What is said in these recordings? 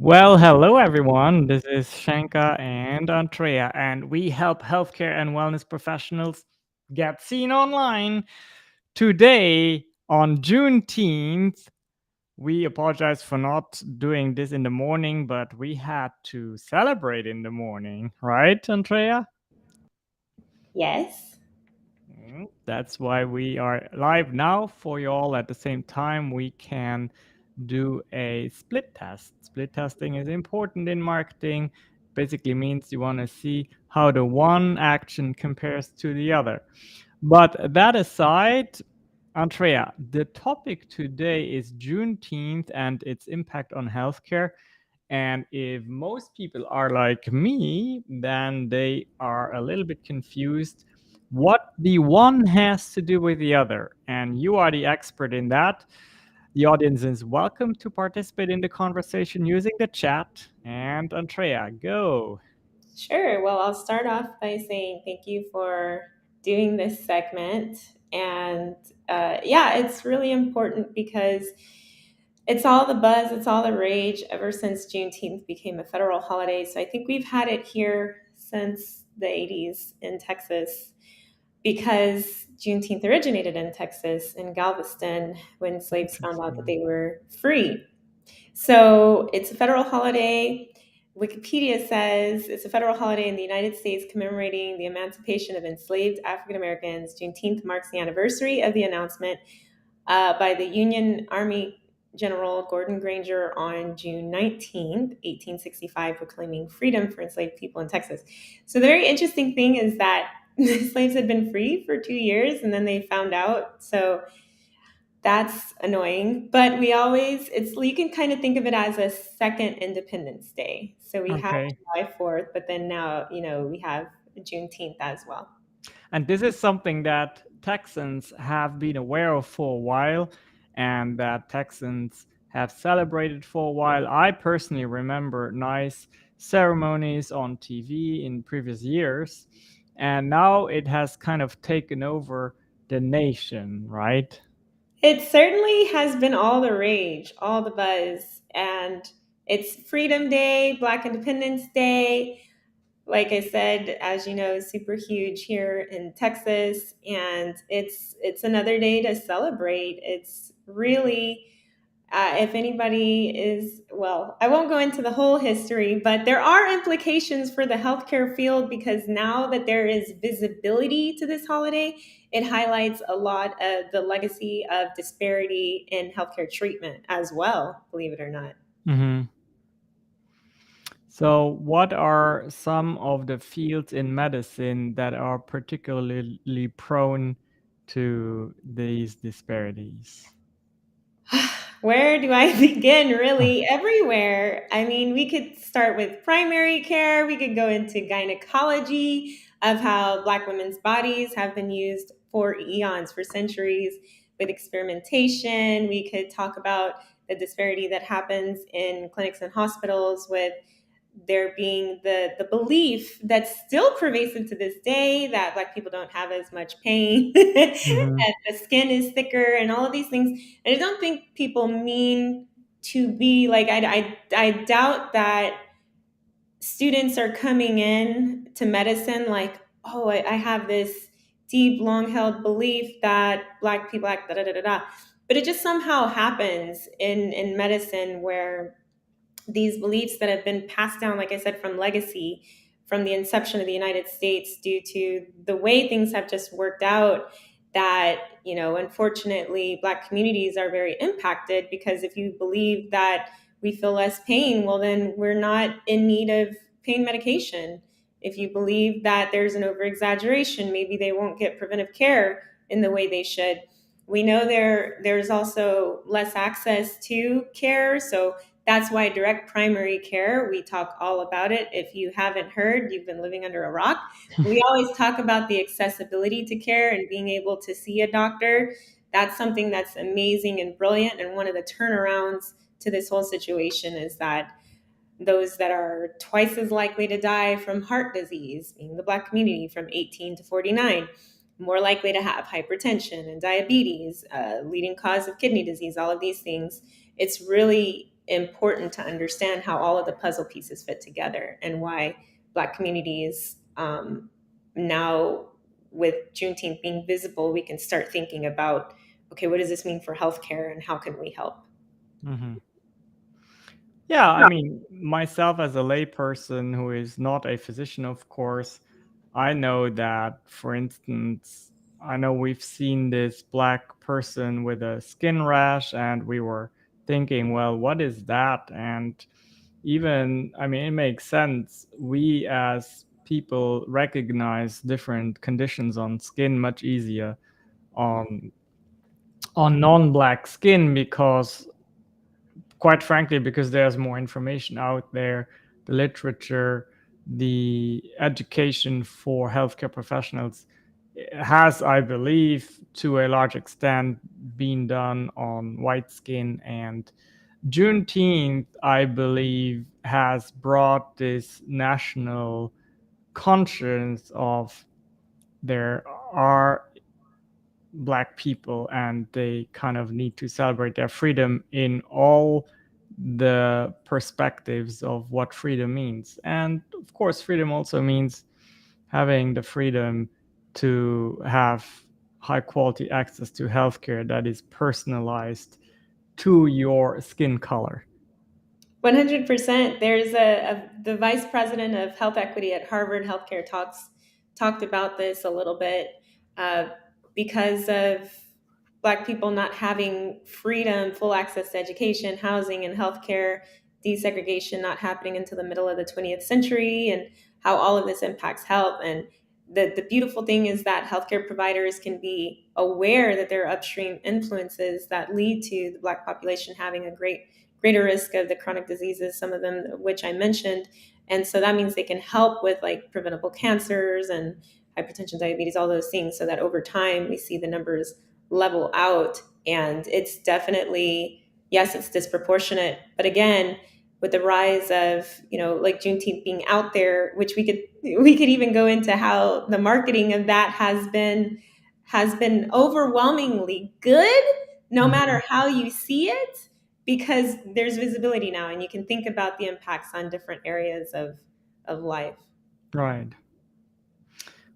Well, hello everyone. This is Shanka and Andrea, and we help healthcare and wellness professionals get seen online. Today, on Juneteenth, we apologize for not doing this in the morning, but we had to celebrate in the morning, right, Andrea? Yes. That's why we are live now for you all at the same time. We can do a split test. Split testing is important in marketing. Basically means you want to see how the one action compares to the other. But that aside, Andrea, the topic today is Juneteenth and its impact on healthcare. And if most people are like me, then they are a little bit confused what the one has to do with the other. And you are the expert in that. The audience is welcome to participate in the conversation using the chat. And Andrea, go. Sure. Well, I'll start off by saying thank you for doing this segment. And yeah, it's really important because it's all the buzz, it's all the rage ever since Juneteenth became a federal holiday. So I think we've had it here since the 80s in Texas because Juneteenth originated in Texas, in Galveston, when slaves found out that Interesting. they were free. So it's a federal holiday. Wikipedia says it's a federal holiday in the United States commemorating the emancipation of enslaved African Americans. Juneteenth marks the anniversary of the announcement by the Union Army General Gordon Granger on June 19th, 1865, proclaiming freedom for enslaved people in Texas. So the very interesting thing is that the slaves had been free for 2 years and then they found out. So that's annoying, but we always it's you can kind of think of it as a second Independence Day. So we have Okay. July 4th, but then now, we have Juneteenth as well. And this is something that Texans have been aware of for a while and that Texans have celebrated for a while. I personally remember nice ceremonies on TV in previous years, and now it has kind of taken over the nation, right? It certainly has been all the rage, all the buzz, and it's Freedom Day, Black Independence Day. Like I said, as you know, super huge here in Texas, and it's another day to celebrate. It's really if anybody is, well, I won't go into the whole history, but there are implications for the healthcare field because now that there is visibility to this holiday, it highlights a lot of the legacy of disparity in healthcare treatment as well, believe it or not. Hmm. So, what are some of the fields in medicine that are particularly prone to these disparities? Where do I begin? Really, everywhere. I mean, we could start with primary care, we could go into gynecology, of how Black women's bodies have been used for eons, for centuries, with experimentation. We could talk about the disparity that happens in clinics and hospitals with there being the belief that's still pervasive to this day that Black people don't have as much pain, Hmm. that the skin is thicker, and all of these things. And I don't think people mean to be like, I doubt that students are coming in to medicine like, oh, I have this deep, long held belief that Black people act da da da da da. But it just somehow happens in medicine where these beliefs that have been passed down, like I said, from legacy, from the inception of the United States, due to the way things have just worked out, that, unfortunately, Black communities are very impacted because if you believe that we feel less pain, well, then we're not in need of pain medication. If you believe that there's an over exaggeration, maybe they won't get preventive care in the way they should. We know there's also less access to care. So that's why direct primary care, we talk all about it. If you haven't heard, you've been living under a rock. We always talk about the accessibility to care and being able to see a doctor. That's something that's amazing and brilliant. And one of the turnarounds to this whole situation is that those that are twice as likely to die from heart disease, being the Black community from 18 to 49, more likely to have hypertension and diabetes, leading cause of kidney disease, all of these things. It's really important to understand how all of the puzzle pieces fit together and why Black communities now, with Juneteenth being visible, we can start thinking about, okay, what does this mean for healthcare and how can we help? Hmm. Yeah, I mean, myself as a layperson who is not a physician, of course, I know that, for instance, I know we've seen this black person with a skin rash, and we were thinking, well, what is that? And even, I mean, it makes sense. We as people recognize different conditions on skin much easier on non-black skin because, quite frankly, because there's more information out there, the literature, the education for healthcare professionals has, I believe, to a large extent been done on white skin. And Juneteenth, I believe, has brought this national conscience of there are black people and they kind of need to celebrate their freedom in all the perspectives of what freedom means. And of course, freedom also means having the freedom to have high quality access to healthcare that is personalized to your skin color. 100%. There's the vice president of health equity at Harvard Healthcare talked about this a little bit, uh, because of Black people not having freedom, full access to education, housing, and healthcare, desegregation not happening until the middle of the 20th century, and how all of this impacts health. And the beautiful thing is that healthcare providers can be aware that there are upstream influences that lead to the Black population having a greater risk of the chronic diseases, some of them which I mentioned. And so that means they can help with like preventable cancers and hypertension, diabetes, all those things, so that over time we see the numbers level out. And it's definitely, yes, it's disproportionate. But again, with the rise of, like Juneteenth being out there, which we could even go into how the marketing of that has been overwhelmingly good, no matter Mhm. how you see it, because there's visibility now and you can think about the impacts on different areas of life. Right.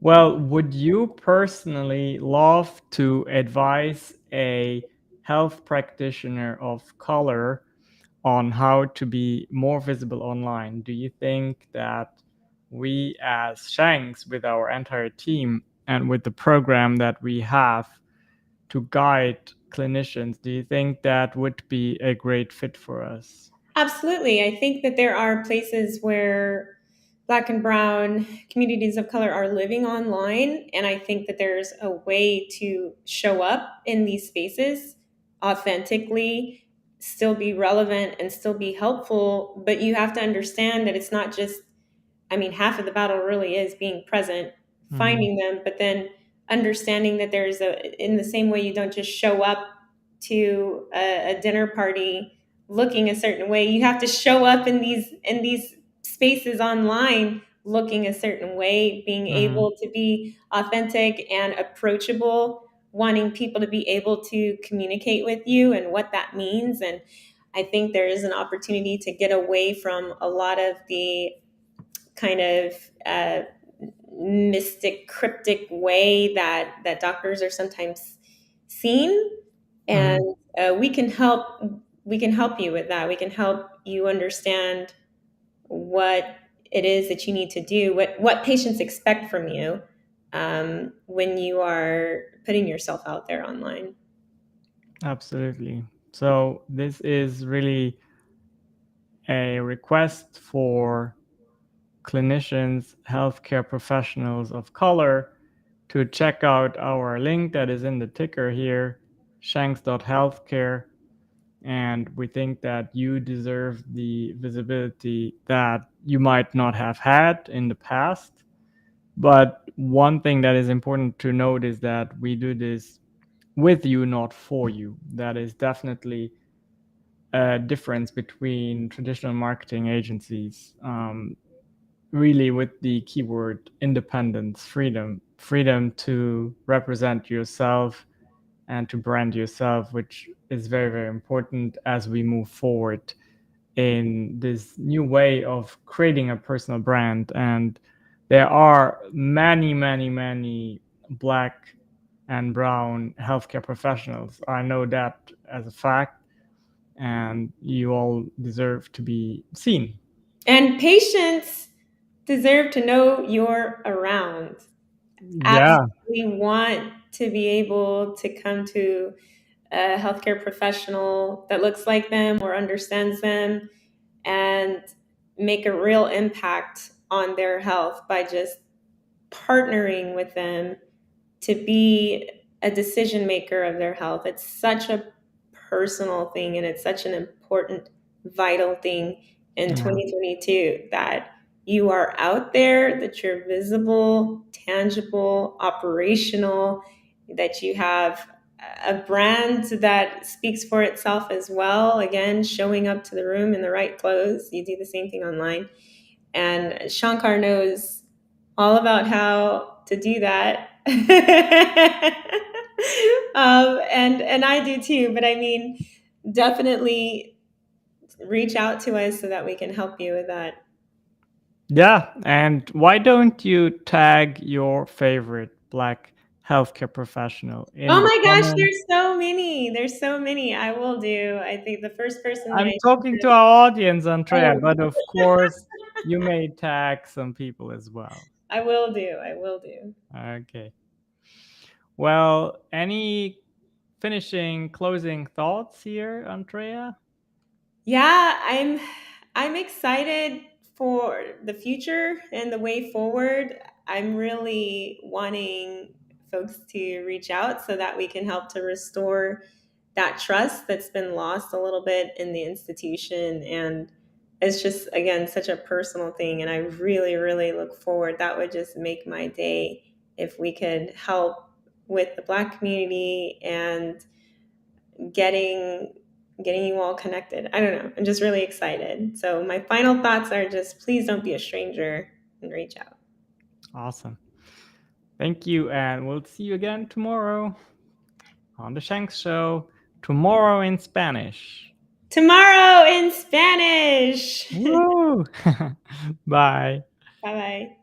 Well, would you personally love to advise a health practitioner of color on how to be more visible online? Do you think that we, as Shanks, with our entire team and with the program that we have to guide clinicians, do you think that would be a great fit for us? Absolutely. I think that there are places where Black and Brown communities of color are living online. And I think that there's a way to show up in these spaces authentically, still be relevant, and still be helpful. But you have to understand that it's not just, I mean, half of the battle really is being present, Mhm. finding them, but then understanding that in the same way you don't just show up to a dinner party looking a certain way, you have to show up in these spaces online looking a certain way, being Mhm. able to be authentic and approachable, wanting people to be able to communicate with you and what that means. And I think there is an opportunity to get away from a lot of the kind of mystic, cryptic way that doctors are sometimes seen, and Mhm. we can help you with that. We can help you understand what it is that you need to do, what patients expect from you when you are putting yourself out there online. Absolutely. So this is really a request for clinicians, healthcare professionals of color to check out our link that is in the ticker here, shanks.healthcare. And we think that you deserve the visibility that you might not have had in the past. But one thing that is important to note is that we do this with you, not for you. That is definitely a difference between traditional marketing agencies. Really, with the keyword independence, freedom to represent yourself and to brand yourself, which is very, very important as we move forward. in this new way of creating a personal brand. And there are many, many, many black and brown healthcare professionals. I know that as a fact, and you all deserve to be seen. And patients deserve to know you're around. Yeah. Absolutely want to be able to come to a healthcare professional that looks like them or understands them and make a real impact on their health by just partnering with them to be a decision maker of their health. It's such a personal thing and it's such an important, vital thing in Yeah. 2022 that you are out there, that you're visible, tangible, operational, that you have a brand that speaks for itself as well. Again, showing up to the room in the right clothes. You do the same thing online. And Shankar knows all about how to do that. And I do too. But I mean, definitely reach out to us so that we can help you with that. Yeah. And why don't you tag your favorite black healthcare professional Oh in the my gosh, comments? there's so many. There's so many. I will do. I think the first person that I'm I talking to our audience, Andrea, oh, but of course, you may tag some people as well. I will do. I will do. Okay. Well, any finishing closing thoughts here, Andrea? Yeah, I'm excited for the future and the way forward. I'm really wanting folks to reach out so that we can help to restore that trust that's been lost a little bit in the institution. And it's just, again, such a personal thing. And I really, really look forward. That would just make my day if we could help with the Black community and getting getting you all connected. I don't know. I'm just really excited. So my final thoughts are just please don't be a stranger and reach out. Awesome. Thank you, and we'll see you again tomorrow on the Shanks Show. Tomorrow in Spanish. Tomorrow in Spanish. Woo! Bye. Bye bye.